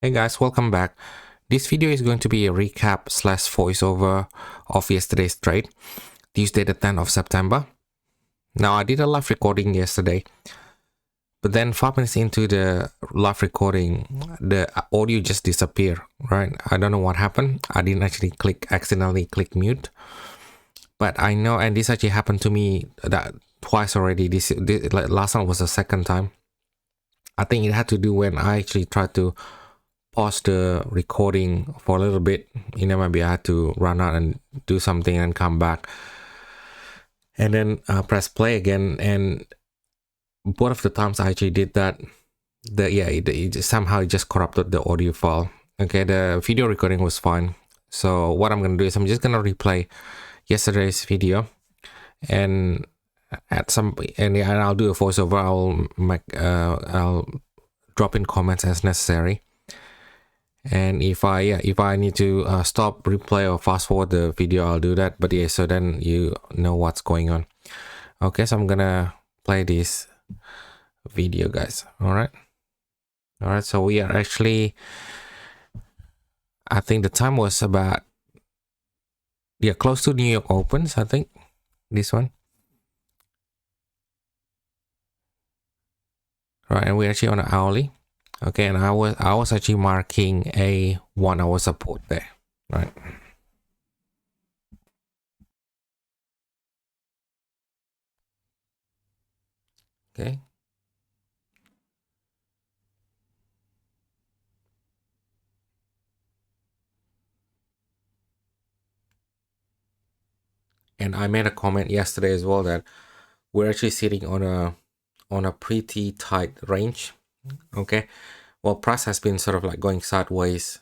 Hey guys, welcome back. This video is going to be a recap slash voiceover of yesterday's trade, Tuesday the 10th of September. Now I did a live recording yesterday, but then 5 minutes into the live recording, the audio just disappeared, right? I don't know what happened. I didn't actually accidentally click mute, but I know, and this actually happened to me that twice already. This like last time was the second time. I think it had to do when I actually tried to pause the recording for a little bit. Maybe I had to run out and do something and come back and then press play again, and both of the times I actually did that, somehow it just corrupted the audio file. Okay, the video recording was fine. So what I'm gonna do is I'm just gonna replay yesterday's video and I'll do a voiceover. I'll drop in comments as necessary. And if I need to stop, replay, or fast forward the video, I'll do that. But yeah, so then you know what's going on. Okay, so I'm gonna play this video, guys. All right, so we are actually, I think the time was about, close to New York Opens, I think, this one. All right, and we're actually on an hourly. Okay, and I was actually marking a 1 hour support there, right? Okay. And I made a comment yesterday as well that we're actually sitting on a pretty tight range. Okay, well, price has been sort of like going sideways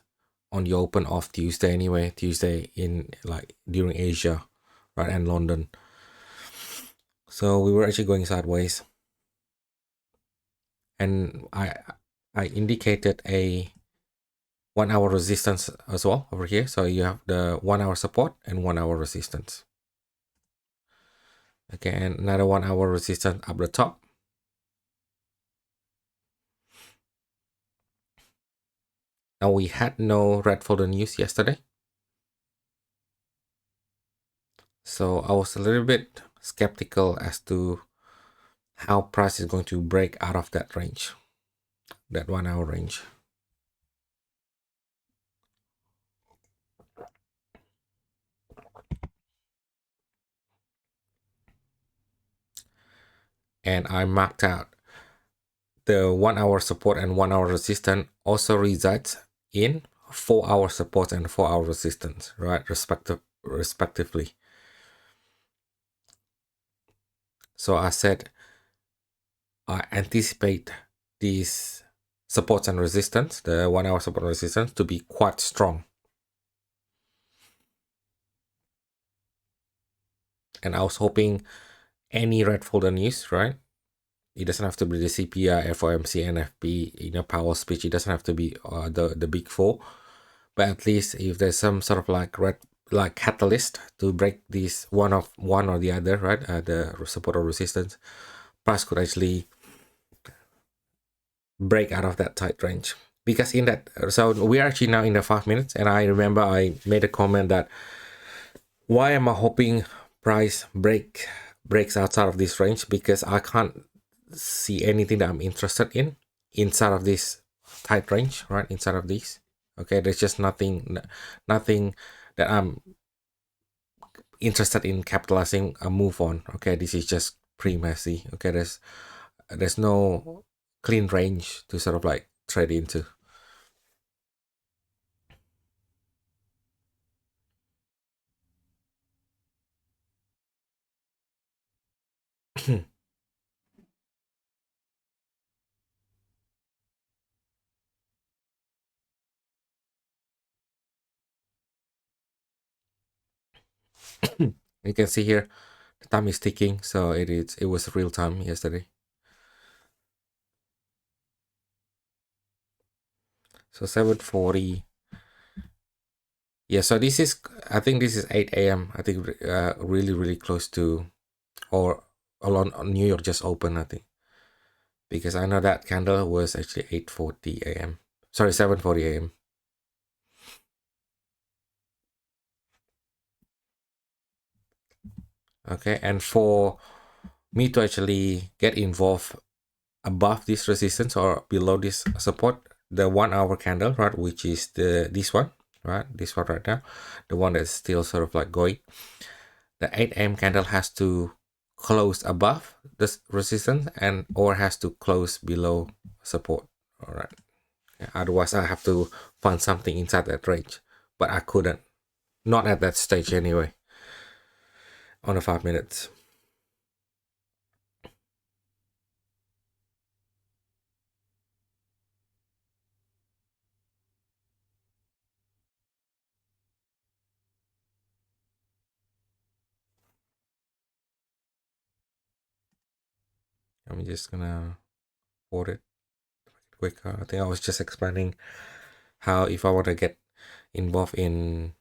on the open of Tuesday anyway. Tuesday in like during Asia, right, and London. So we were actually going sideways, and I indicated a 1 hour resistance as well over here. So you have the 1 hour support and 1 hour resistance. Okay, and another 1 hour resistance up the top. Now we had no red folder news yesterday, so I was a little bit skeptical as to how price is going to break out of that range, that 1 hour range. And I marked out the 1 hour support and 1 hour resistance also resides in 4 hour support and 4 hour resistance, right, respectively. So I said I anticipate these supports and resistance, the 1 hour support and resistance, to be quite strong. And I was hoping any red folder news, right? It doesn't have to be the CPI, FOMC, NFP, Powell speech. It doesn't have to be the big four, but at least if there's some sort of like catalyst to break this one or the other, right? The support or resistance, price could actually break out of that tight range. Because in that, so we're actually now in the 5 minutes, and I remember I made a comment that why am I hoping price breaks outside of this range, because I can't see anything that I'm interested in inside of this tight range, right? Inside of these, okay, there's just nothing that I'm interested in capitalizing a move on. Okay, this is just pretty messy. Okay, there's no clean range to sort of like trade into. You can see here the time is ticking, so it was real time yesterday. So 7:40. Yeah, so this is, I think this is 8 a.m. I think really close to, or along New York just open, I think, because I know that candle was actually 8:40 a.m. Sorry, 7:40 a.m. Okay, and for me to actually get involved above this resistance or below this support, the 1 hour candle, right, which is this one, right, this one right now, the one that's still sort of like going, the 8 a.m. candle has to close above this resistance and or has to close below support. All right, otherwise I have to find something inside that range, but I couldn't, not at that stage anyway, on the 5 minutes. I'm just gonna put it quicker. I think I was just explaining how if I want to get involved in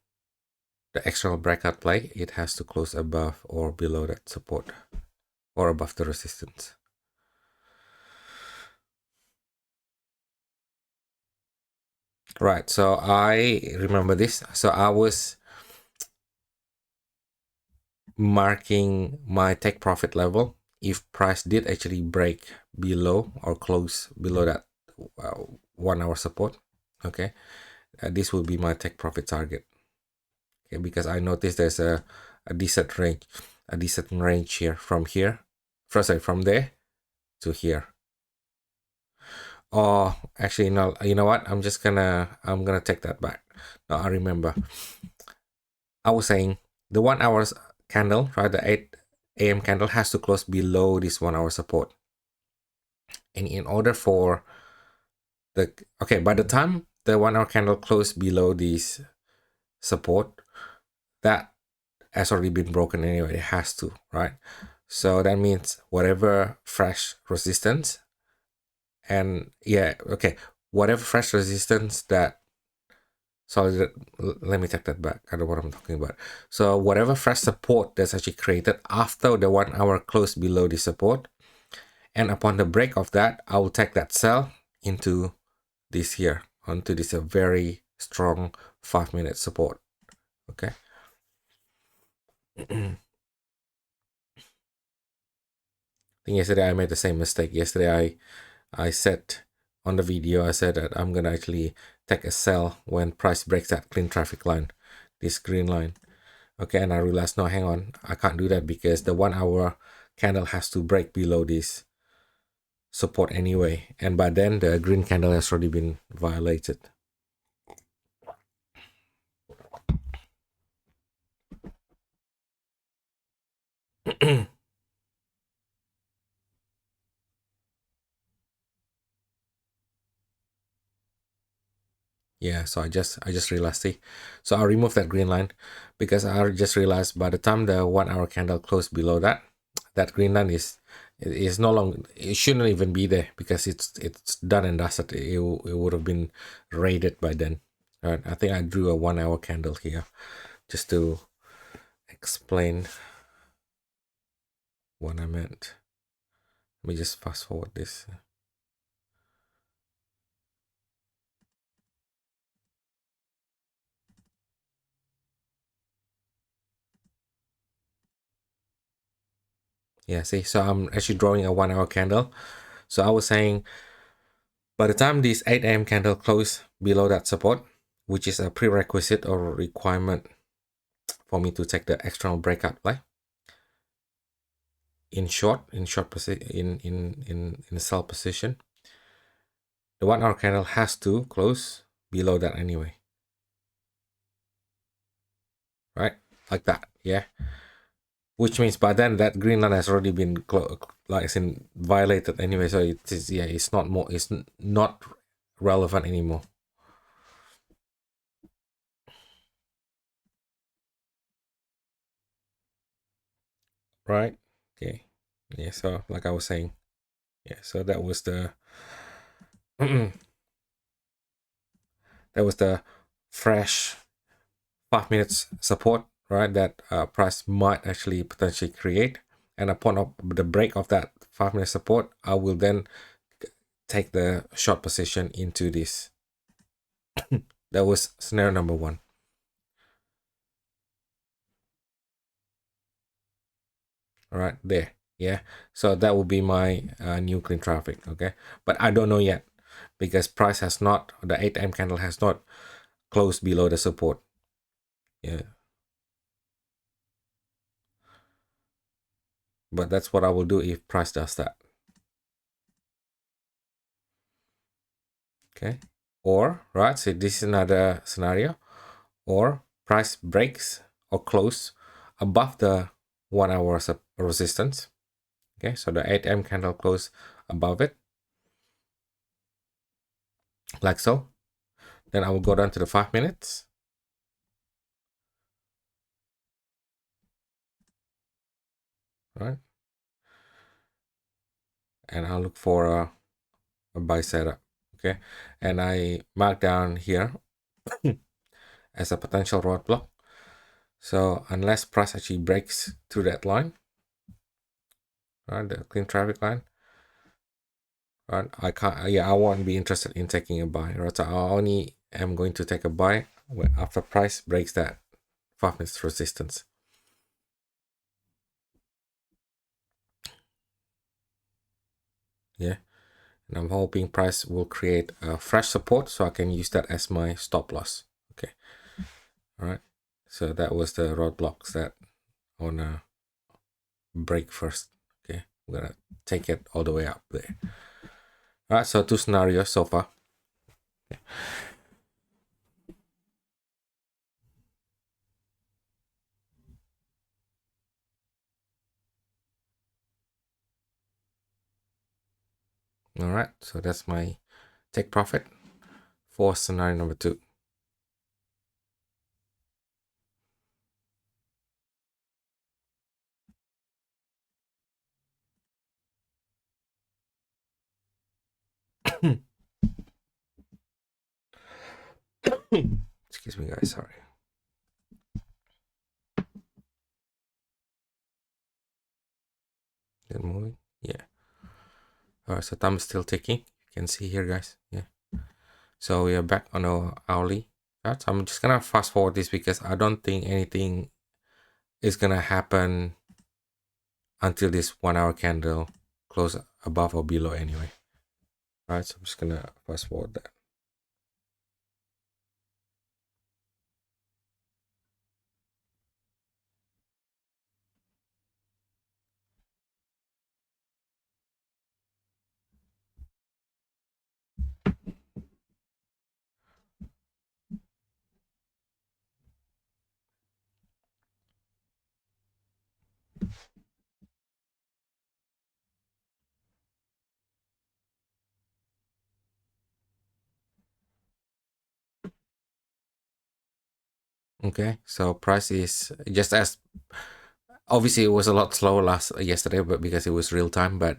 the external breakout play, it has to close above or below that support or above the resistance. Right, so I remember this. So I was marking my take profit level if price did actually break below or close below that 1 hour support. Okay, this will be my take profit target. Okay, because I noticed there's a decent range here from from there to here. Oh, actually, no. You know what? I'm gonna take that back. Now I remember. I was saying the 1 hour candle, right? The 8 a.m. candle has to close below this 1 hour support, and in order for by the time the 1 hour candle closed below this support, that has already been broken anyway. It has to, right? So that means whatever fresh resistance and whatever fresh resistance that let me take that back. I know what I'm talking about. So whatever fresh support that's actually created after the 1 hour close below the support, and upon the break of that, I will take that sell into this here, onto this very strong 5 minute support. Okay. I think yesterday I made the same mistake. Yesterday I said on the video, I said that I'm gonna actually take a sell when price breaks that clean traffic line, this green line. Okay, and I realized, no, hang on, I can't do that because the 1 hour candle has to break below this support anyway, and by then the green candle has already been violated. Yeah, so I just realized, see, so I removed that green line because I just realized by the time the 1 hour candle closed below that, that green line is no longer, it shouldn't even be there because it's done and dusted. It would have been raided by then. Right, I think I drew a 1 hour candle here just to explain what I meant. Let me just fast forward this. Yeah, see, so I'm actually drawing a 1 hour candle. So I was saying by the time this 8 a.m. candle close below that support, which is a prerequisite or requirement for me to take the external breakout play in short position, in a sell position, the 1 hour candle has to close below that anyway, right? Like that, yeah. Which means by then that green line has already been violated anyway. So it's not relevant anymore. Right? Okay. Yeah, so like I was saying, yeah, so that was the that was the fresh 5 minutes support, right? That price might actually potentially create. And upon the break of that 5 minute support, I will then take the short position into this That was scenario number 1. All right, there. Yeah, so that will be my new clean traffic. Okay, but I don't know yet because price has not, the 8M candle has not closed below the support. Yeah, but that's what I will do if price does that. Okay, or right, so this is another scenario, or price breaks or close above the 1 hour resistance. Okay, so the 8M candle close above it, like so. Then I will go down to the 5 minutes. Right, and I'll look for a buy setup. Okay, and I mark down here as a potential roadblock. So unless price actually breaks through that line, right, the clean traffic line, right, I can't, yeah, I won't be interested in taking a buy, right? So I only am going to take a buy after price breaks that 5 minutes resistance. Yeah, and I'm hoping price will create a fresh support so I can use that as my stop loss. Okay, all right, so that was the roadblocks that I wanna break first. Okay, I'm gonna take it all the way up there. All right, so 2 scenarios so far. All right, so that's my take profit for scenario number 2. Excuse me, guys. Sorry. Good moving. Yeah. All right, so time is still ticking. You can see here, guys. Yeah. So we are back on our hourly chart. I'm just gonna fast forward this because I don't think anything is gonna happen until this 1 hour candle close above or below anyway. All right, so I'm just gonna fast forward that. Okay, so price is just as obviously it was a lot slower yesterday, but because it was real time. But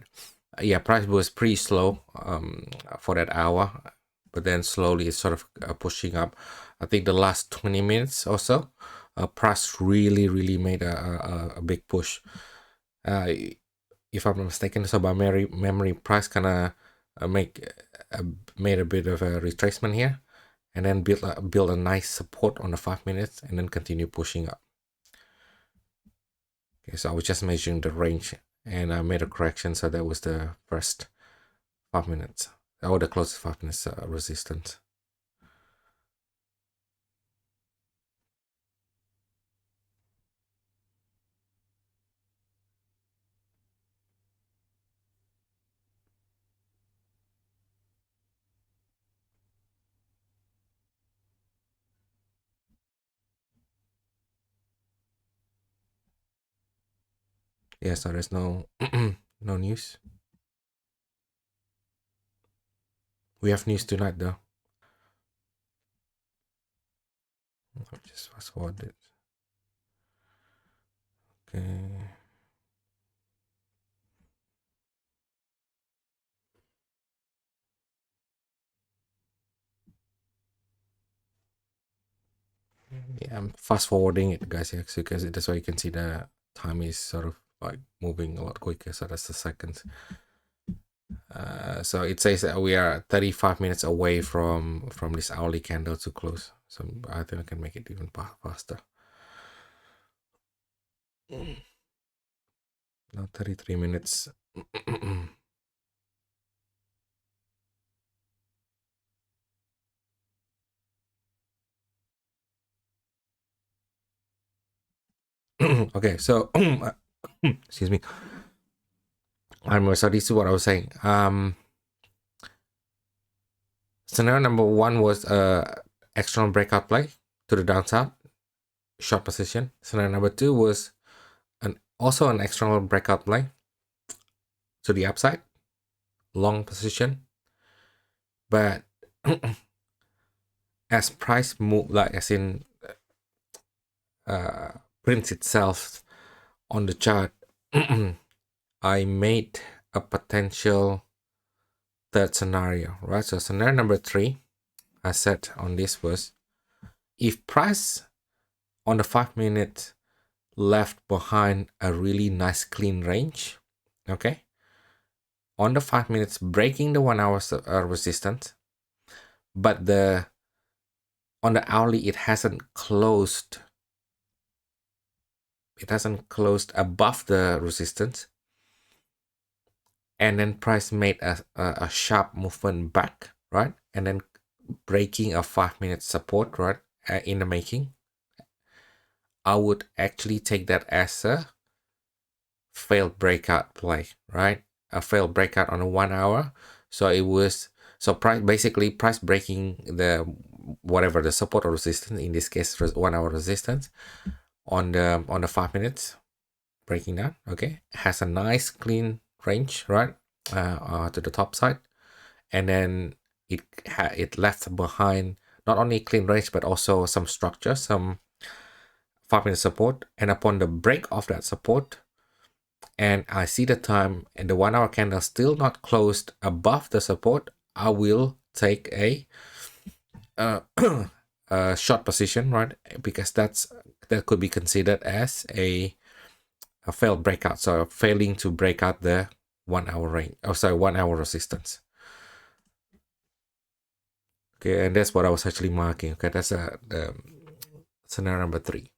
yeah, price was pretty slow for that hour, but then slowly it's sort of pushing up. I think the last 20 minutes or so, price really made a big push. Uh, if I'm not mistaken, so by memory price kind of made a bit of a retracement here, and then build a nice support on the 5 minutes, and then continue pushing up. Okay, so I was just measuring the range, and I made a correction, so that was the first 5 minutes, or the closest 5 minutes resistance. Yeah, so there's no no news. We have news tonight though. I'll just fast forward it. Okay. Yeah, I'm fast forwarding it, guys. Yeah, so because that's why you can see the time is sort of like moving a lot quicker. So that's the seconds. So it says that we are 35 minutes away from this hourly candle to close. So I think I can make it even faster. Now 33 minutes. Okay, so excuse me. So this is what I was saying. Scenario number one was external breakout play to the downside, short position. Scenario number two was also an external breakout play to the upside, long position. But as price move, like as in prints itself on the chart, I made a potential third scenario, right? So scenario number three I set on this was, if price on the 5 minute left behind a really nice clean range, okay, on the 5 minutes breaking the 1 hour resistance, but on the hourly it hasn't closed above the resistance, and then price made a sharp movement back, right, and then breaking a 5 minute support, right, in the making, I would actually take that as a failed breakout play, right? A failed breakout on a 1 hour. So it was, so price breaking the whatever the support or resistance, in this case 1 hour resistance, on the 5 minutes, breaking that, okay, has a nice clean range, right, to the top side, and then it left behind not only clean range but also some structure, some 5 minute support, and upon the break of that support, and I see the time and the 1 hour candle still not closed above the support, I will take a short position, right? Because that could be considered as a failed breakout. So failing to break out the 1 hour range. Oh, sorry, 1 hour resistance. Okay, and that's what I was actually marking. Okay, that's the scenario number three.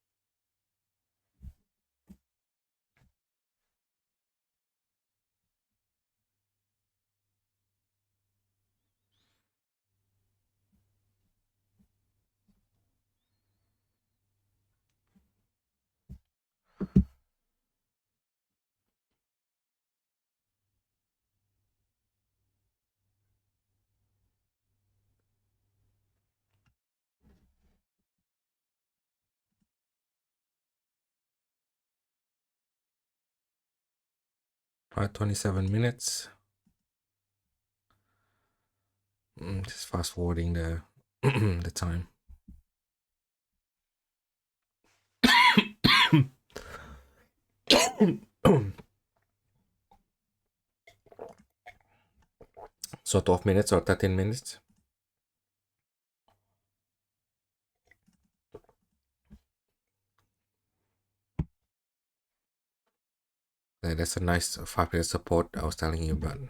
All right, 27 minutes. Just fast forwarding the the time. So 12 minutes or 13 minutes. That's a nice 5 minute support I was telling you about.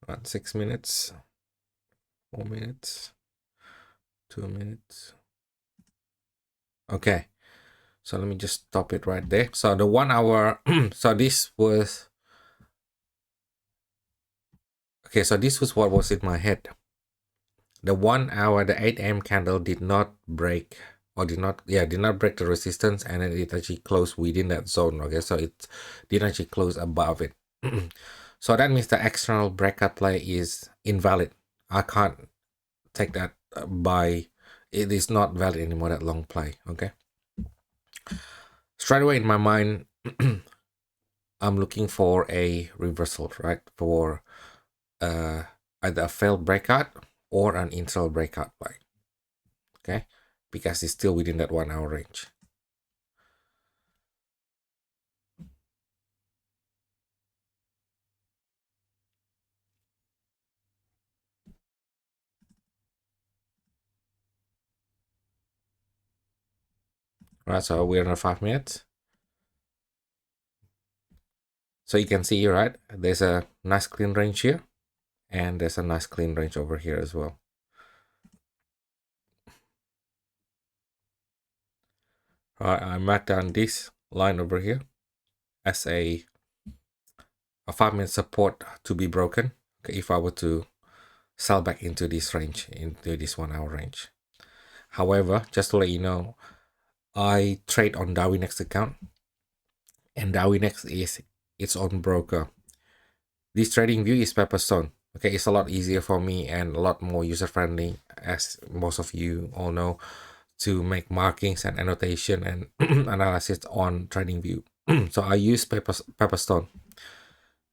About 6 minutes, 4 minutes, 2 minutes. Okay, so let me just stop it right there. So the 1 hour, so this was, okay, so this was what was in my head. The 1 hour, the 8 a.m. candle did not break, or did not break the resistance, and then it actually closed within that zone. Okay, so it didn't actually close above it. So that means the external breakout play is invalid. I can't take that by, it is not valid anymore, that long play. Okay, straight away in my mind, I'm looking for a reversal, right, for either a failed breakout or an internal breakout play. Okay, because it's still within that 1 hour range. right? So we're in 5 minutes. So you can see, right, there's a nice clean range here, and there's a nice clean range over here as well. All right, I marked down this line over here as a 5-minute support to be broken. Okay, if I were to sell back into this range, into this 1 hour range. However, just to let you know, I trade on DarwinX account, and DarwinX is its own broker. This trading view is Pepperstone. Okay, it's a lot easier for me and a lot more user friendly, as most of you all know, to make markings and annotation and analysis on trading view. So I use Pepperstone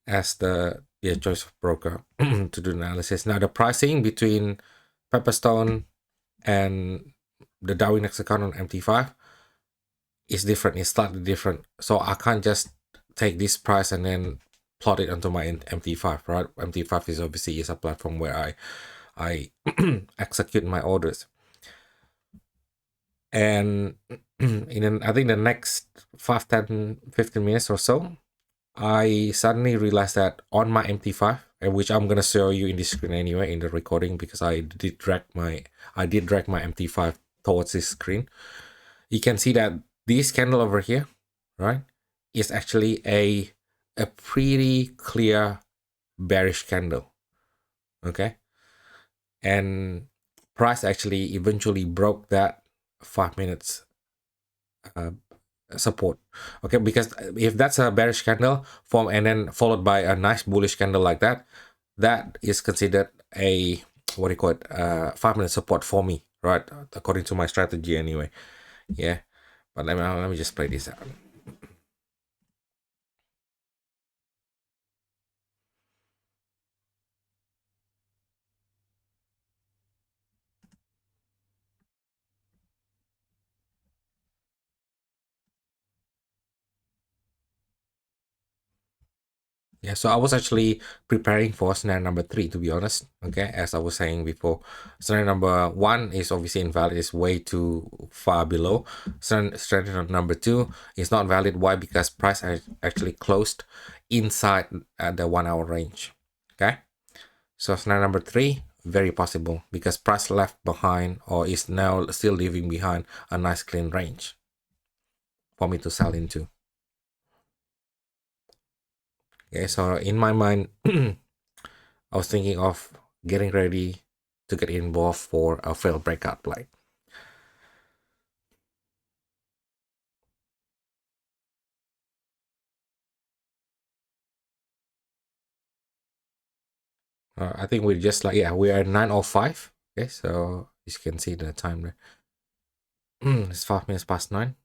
as the choice of broker to do analysis. Now the pricing between Pepperstone and the DarwinX account on MT5 is different. It's slightly different. So I can't just take this price and then plot it onto my MT5, right? MT5 is obviously is a platform where I execute my orders. And I think the next 5, 10, 15 minutes or so, I suddenly realized that on my MT5, which I'm gonna show you in this screen anyway in the recording, because I did drag my MT5 towards this screen. You can see that this candle over here, right, is actually a pretty clear bearish candle. Okay, and price actually eventually broke that 5 minutes support. Okay, because if that's a bearish candle form and then followed by a nice bullish candle like that, that is considered a, what do you call it, 5-minute support for me, right, according to my strategy anyway. Yeah, but let me just play this out. Yeah, so I was actually preparing for scenario number 3, to be honest. Okay, as I was saying before, scenario number 1 is obviously invalid, is way too far below. Scenario number 2 is not valid. Why? Because price actually closed inside the 1 hour range. Okay, so scenario number 3, very possible, because price left behind, or is now still leaving behind, a nice clean range for me to sell into. Okay, so in my mind, I was thinking of getting ready to get involved for a failed breakout play. I think we're just like, yeah, we are 9:05. Okay, so you can see the time there. It's 5 minutes past 9.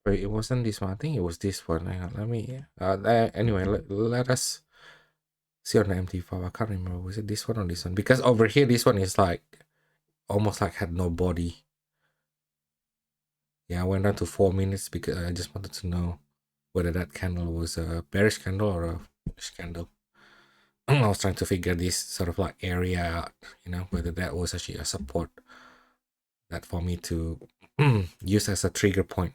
Wait, it wasn't this one. I think it was this one. Hang on, let me. Anyway, let us see on the MT5. I can't remember. Was it this one or this one? Because over here, this one is like almost like had no body. Yeah, I went down to 4 minutes because I just wanted to know whether that candle was a bearish candle or a bullish candle. I was trying to figure this sort of like area out, whether that was actually a support that for me to use as a trigger point.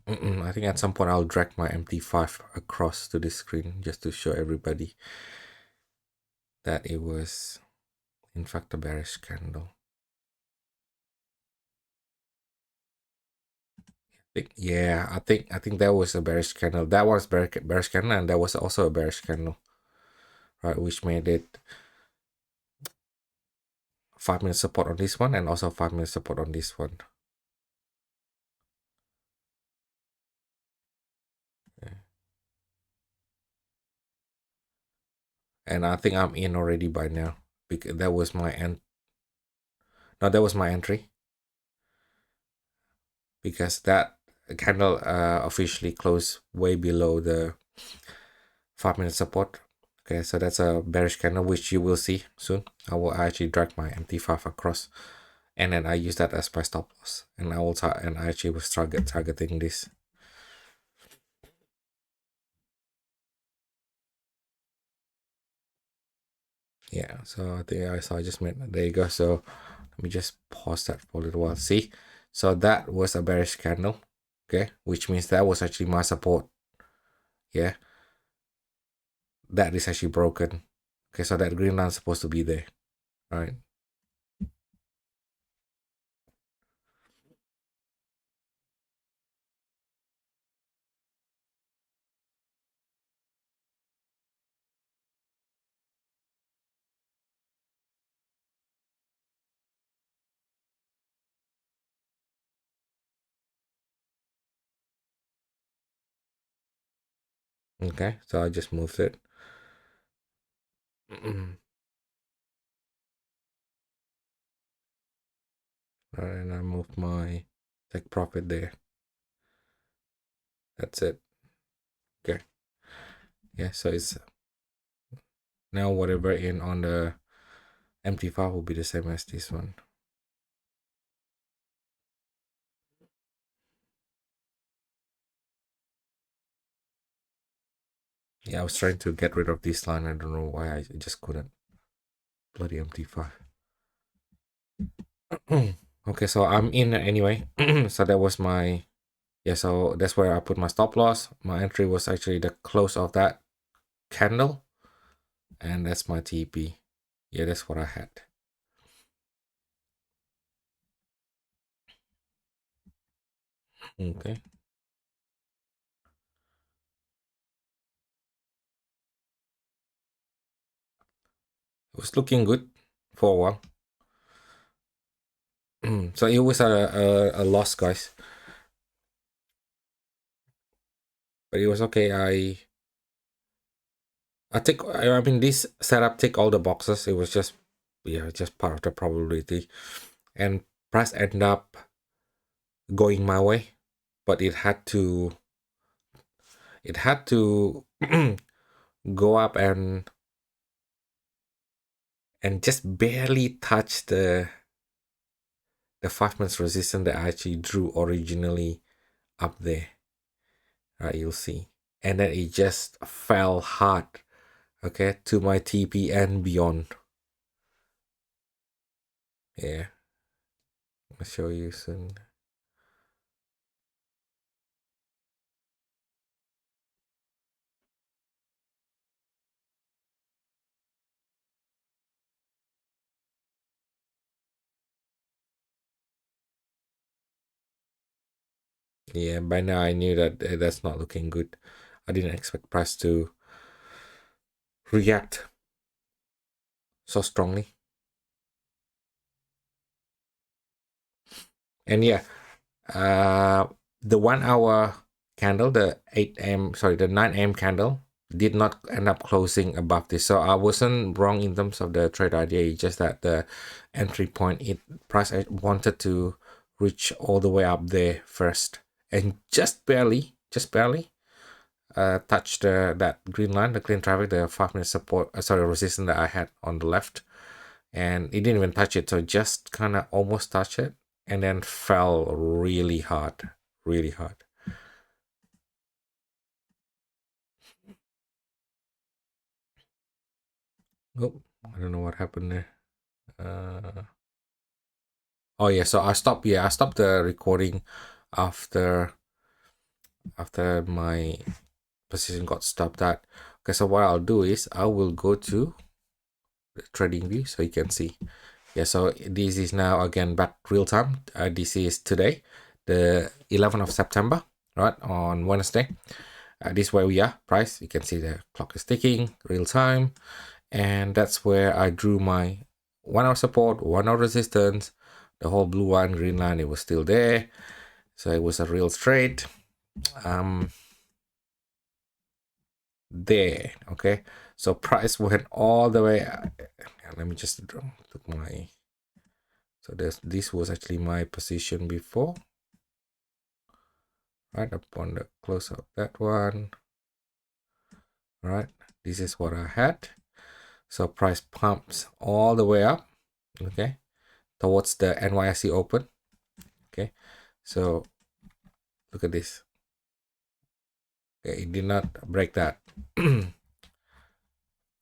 I think at some point I'll drag my MT5 across to the screen just to show everybody that it was in fact a bearish candle. I think that was a bearish candle. That was bearish candle, and that was also a bearish candle, right? Which made it 5-minute support on this one and also 5-minute support on this one. And I think I'm in already by now because that was my that was my entry, because that candle officially closed way below the 5-minute support. Okay, so that's a bearish candle, which you will see soon. I will actually drag my MT5 across, and then I use that as my stop loss, and I actually was targeting this. Yeah, so I think I just made, there you go. So let me just pause that for a little while. See, so that was a bearish candle, okay, which means that was actually my support. Yeah, that is actually broken. Okay, so that green line is supposed to be there. All right. Okay, so I just moved it. And I moved my take profit there. That's it. Okay. Yeah, so it's now whatever in on the MT5 will be the same as this one. Yeah, I was trying to get rid of this line. I don't know why I just couldn't. Bloody MT5. Okay, so I'm in anyway. So that was my, yeah, so that's where I put my stop loss. My entry was actually the close of that candle, and that's my TP. Yeah, that's what I had. Okay. It was looking good for a while. So it was a loss, guys, but it was okay. I mean, this setup tick all the boxes. It was just, yeah, just part of the probability, and price end up going my way, but it had to go up and just barely touch the 5 minutes resistance that I actually drew originally up there. Right, you'll see, and then it just fell hard, okay, to my TP and beyond. Yeah, I'll show you soon. Yeah, by now I knew that that's not looking good. I didn't expect price to react so strongly. And yeah, the 1 hour candle, the 9 a.m. candle did not end up closing above this. So I wasn't wrong in terms of the trade idea. It's just that the entry point, price wanted to reach all the way up there first, and just barely touch that green line, the green traffic, the 5-minute support, resistance that I had on the left, and it didn't even touch it. So just kind of almost touched it, and then fell really hard, really hard. Oh, I don't know what happened there. Oh yeah, so I stopped. Yeah, I stopped the recording after my position got stopped at. Okay, so what I'll do is I will go to the trading view so you can see. Yeah, so this is now again back real time. This is today, the 11th of September, right, on Wednesday. This is where we are. Price, you can see the clock is ticking real time, and that's where I drew my 1 hour support, 1 hour resistance, the whole blue line, green line, it was still there. So it was a real straight. There, okay. So price went all the way. Let me just took my. So this was actually my position before. Right upon the close of that one. Right, this is what I had. So price pumps all the way up, okay, towards the NYSE open. Okay, so look at this. Okay, it did not break that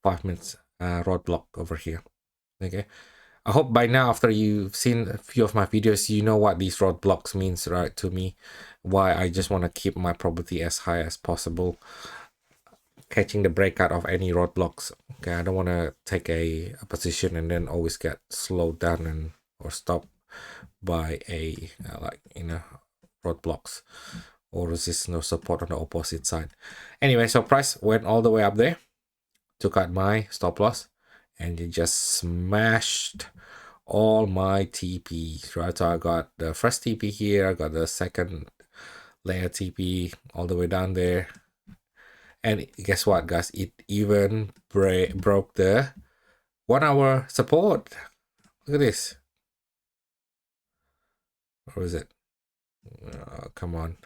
5 minutes roadblock over here. Okay, I hope by now, after you've seen a few of my videos, you know what these roadblocks means, right? To me, why I just want to keep my probability as high as possible, catching the breakout of any roadblocks. Okay, I don't want to take a position and then always get slowed down and or stopped by a roadblocks or resistance or support on the opposite side. Anyway, so price went all the way up there, took out my stop loss, and it just smashed all my TPs, right? So I got the first TP here, I got the second layer TP all the way down there. And guess what, guys? It even broke the 1 hour support. Look at this. Where is it? Come on.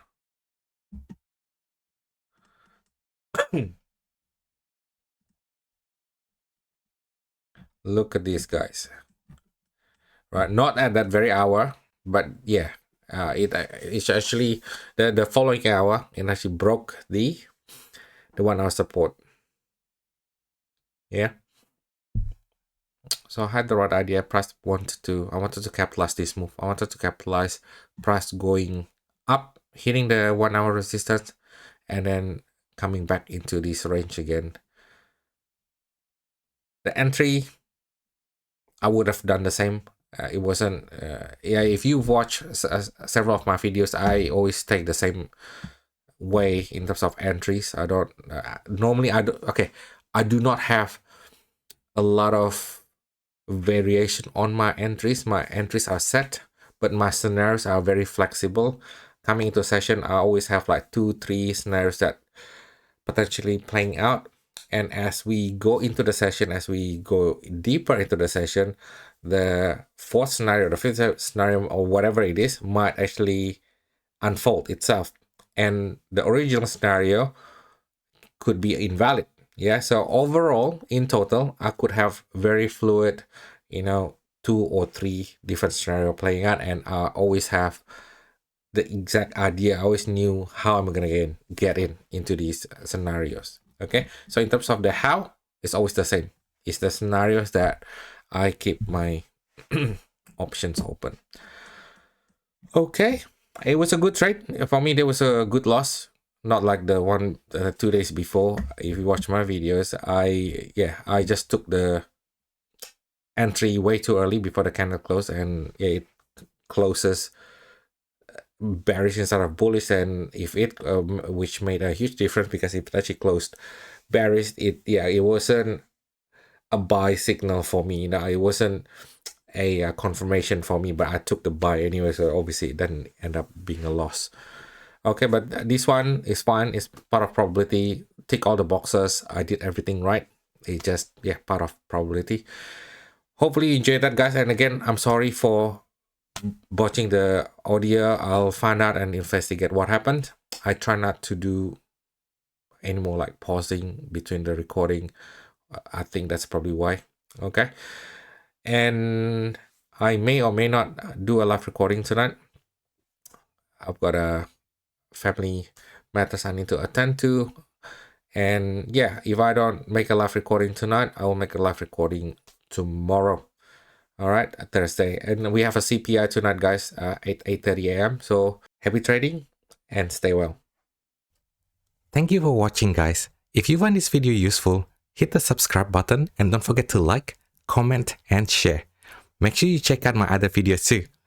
Look at these guys. Right, not at that very hour, but yeah, it's actually the following hour, it actually broke the 1 hour support. Yeah. So I had the right idea. I wanted to capitalize this move. I wanted to capitalize price going up, hitting the 1 hour resistance, and then coming back into this range again. The entry, I would have done the same. It wasn't. Yeah, if you watch several of my videos, I always take the same way in terms of entries. I don't normally. I do not have a lot of variation on my entries. My entries are set, but my scenarios are very flexible. Coming into a session, I always have like 2-3 scenarios that potentially playing out. And as we go into the session, as we go deeper into the session, the fourth scenario, the fifth scenario, or whatever it is, might actually unfold itself. And the original scenario could be invalid. Yeah, so overall, in total, I could have very fluid, 2 or 3 different scenario playing out, and I always have the exact idea. I always knew how I'm gonna get into these scenarios. Okay, so in terms of the how, it's always the same. It's the scenarios that I keep my options open. Okay, it was a good trade for me. There was a good loss, not like the one 2 days before. If you watch my videos, I just took the entry way too early before the candle closed, and it closes bearish instead of bullish. And if it which made a huge difference, because if it actually closed bearish, it wasn't a buy signal for me. It wasn't a confirmation for me, but I took the buy anyway, so obviously it didn't end up being a loss. Okay, but this one is fine. It's part of probability. Tick all the boxes. I did everything right. It's just part of probability. Hopefully you enjoyed that, guys. And again, I'm sorry for botching the audio. I'll find out and investigate what happened. I try not to do any more like pausing between the recording. I think that's probably why. Okay, and I may or may not do a live recording tonight. I've got a family matters I need to attend to, and if I don't make a live recording tonight, I will make a live recording tomorrow. All right, Thursday. And we have a CPI tonight, guys, at 8:30 a.m. So happy trading and stay well. Thank you for watching, guys. If you find this video useful, hit the subscribe button and don't forget to like, comment, and share. Make sure you check out my other videos too.